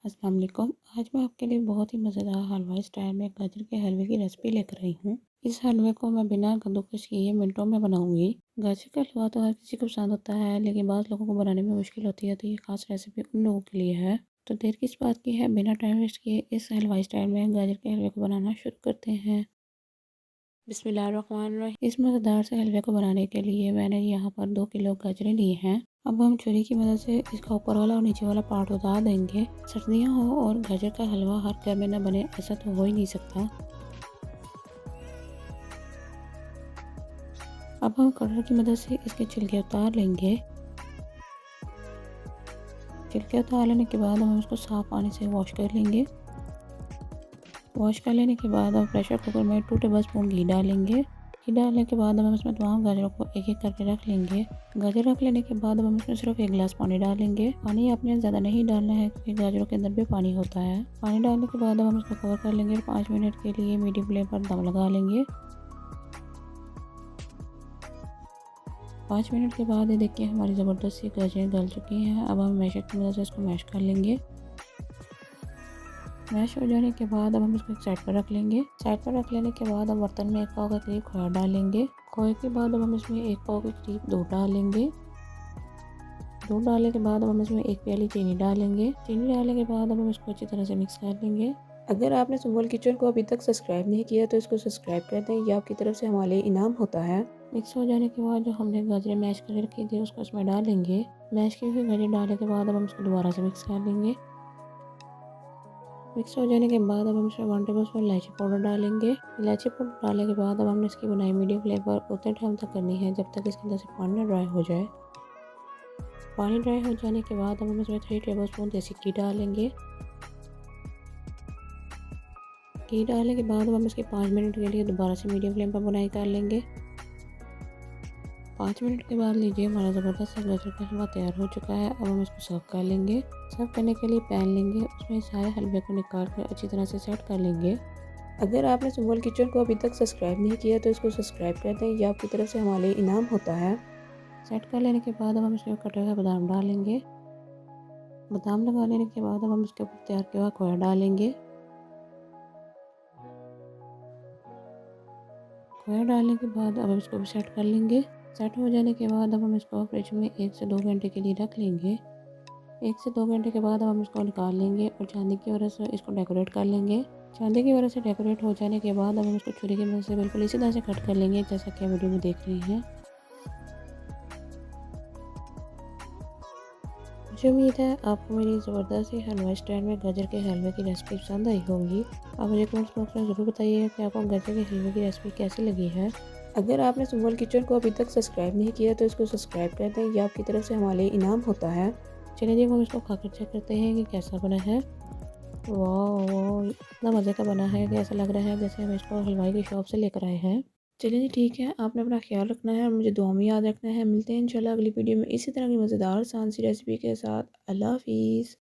अस्सलाम वालेकुम। आज मैं आपके लिए बहुत ही मज़ेदार हलवाई स्टाइल में गाजर के हलवे की रेसिपी लेकर आई हूँ। इस हलवे को मैं बिना कद्दूकस किए मिनटों में बनाऊंगी। गाजर का हलवा तो हर किसी को पसंद होता है, लेकिन बाज़ लोगों को बनाने में मुश्किल होती है, तो ये खास रेसिपी उन लोगों के लिए है। तो देर किस बात की है, बिना टाइम वेस्ट किए इस हलवाई स्टाइल में गाजर के हलवे को बनाना शुरू करते हैं। बिस्मिल्लाहिर्रहमानिर्रहीम। इस मज़ेदार से हलवे को बनाने के लिए मैंने यहाँ पर 2 किलो गाजरें ली हैं। अब हम छुरी की मदद से इसका ऊपर वाला और नीचे वाला पार्ट उतार देंगे। सर्दियाँ हो और गाजर का हलवा हर घर में न बने, ऐसा तो हो ही नहीं सकता। अब हम कटर की मदद से इसके छिलके उतार लेंगे। छिलके उतार लेने के बाद हम उसको साफ़ पानी से वॉश कर लेंगे। वॉश कर लेने के बाद हम प्रेशर कुकर में 2 टेबलस्पून घी डालेंगे। घी डालने के बाद हम इसमें तमाम गाजरों को एक एक करके रख लेंगे। गाजर रख लेने के बाद हम इसमें सिर्फ 1 गिलास पानी डालेंगे। पानी आपने ज़्यादा नहीं डालना है, क्योंकि गाजरों के अंदर भी पानी होता है। पानी डालने के बाद हम इसको कवर कर लेंगे और 5 मिनट के लिए मीडियम फ्लेम पर दम लगा लेंगे। 5 मिनट के बाद ये देखिए हमारी ज़बरदस्त सी गाजरें गल चुकी हैं। अब हम मैशर की मदद से इसको मैश कर लेंगे। मैश हो जाने के बाद अब हम इसको एक साइड पर रख लेंगे। साइड पर रख लेने के बाद हम बर्तन में 1 पाव के करीब खोया डालेंगे। खोए के बाद अब हम इसमें 1 पाव के करीब दूध डालेंगे। दूध डालने के बाद अब हम इसमें 1 प्याली चीनी डालेंगे। चीनी डालने के बाद अब हम इसको अच्छी तरह से मिक्स कर लेंगे। अगर आपने सुम्बुल किचन को अभी तक सब्सक्राइब नहीं किया तो इसको सब्सक्राइब कर दें, ये आपकी तरफ से हमारे लिए इनाम होता है। मिक्स हो जाने के बाद जो हमने गाजरें मैश करके रखी थी उसको इसमें डालेंगे। मैश की हुई गाजर डालने के बाद अब हम इसको दोबारा से मिक्स कर लेंगे। मिक्स हो जाने के बाद अब हम इसमें 1 टेबलस्पून इलायची पाउडर डालेंगे। इलायची पाउडर डालने के बाद अब हमने इसकी बुनाई मीडियम फ्लेम पर उतने टाइम तक करनी है जब तक इसके अंदर से पानी ड्राई हो जाए। पानी ड्राई हो जाने के बाद अब हम इसमें 3 टेबलस्पून देसी घी डालेंगे। घी डालने के बाद अब हम इसके 5 मिनट के लिए दोबारा से मीडियम फ्लेम पर बुनाई कर लेंगे। 5 मिनट के बाद लीजिए हमारा ज़बरदस्त सा गाजर का हलवा तैयार हो चुका है। अब हम इसको सर्व कर लेंगे। सर्व करने के लिए पैन लेंगे, उसमें सारे हलवे को निकाल कर अच्छी तरह से सेट कर लेंगे। अगर आपने सुम्बुल किचन को अभी तक सब्सक्राइब नहीं किया तो इसको सब्सक्राइब कर दें, ये आपकी तरफ से हमारे लिए इनाम होता है। सेट कर लेने के बाद अब हम इसमें कटे हुए बादाम डालेंगे। बादाम लगा लेने के बाद अब हम इसके ऊपर तैयार किया हुआ खोया डालेंगे। खोया डालने के बाद अब हम इसको भी सेट कर लेंगे। सेट हो जाने के बाद अब हम इसको फ्रिज में 1 से 2 घंटे के लिए रख लेंगे। 1 से 2 घंटे के बाद अब हम इसको निकाल लेंगे और चांदी की वजह से इसको डेकोरेट कर लेंगे। चांदी की वजह से डेकोरेट हो जाने के बाद अब हम इसको छुरी की मदद से बिल्कुल इसी तरह से कट कर लेंगे, जैसा कि आप वीडियो में देख रहे हैं। मुझे उम्मीद है आपको मेरी ज़बरदस्त सी हलवा स्टाइल में गाजर के हलवे की रेसिपी पसंद आई होगी। आप मुझे कमेंट्स बॉक्स में ज़रूर बताइएगा कि आपको गाजर के हलवे की रेसिपी कैसी लगी है। अगर आपने सुम्बुल किचन को अभी तक सब्सक्राइब नहीं किया तो इसको सब्सक्राइब कर दें, ये आपकी तरफ से हमारे लिए इनाम होता है। चलिए जी, हम इसको खाकर चेक करते हैं कि कैसा बना है। वाह वाह! इतना मज़े का बना है कि ऐसा लग रहा है जैसे हम इसको हलवाई की शॉप से लेकर आए हैं। चलिए जी, ठीक है, आपने अपना ख्याल रखना है और मुझे दुआ में याद रखना है। मिलते हैं इंशाल्लाह अगली वीडियो में इसी तरह की मज़ेदार आसान सी रेसिपी के साथ। अल्लाह हाफ़िज़।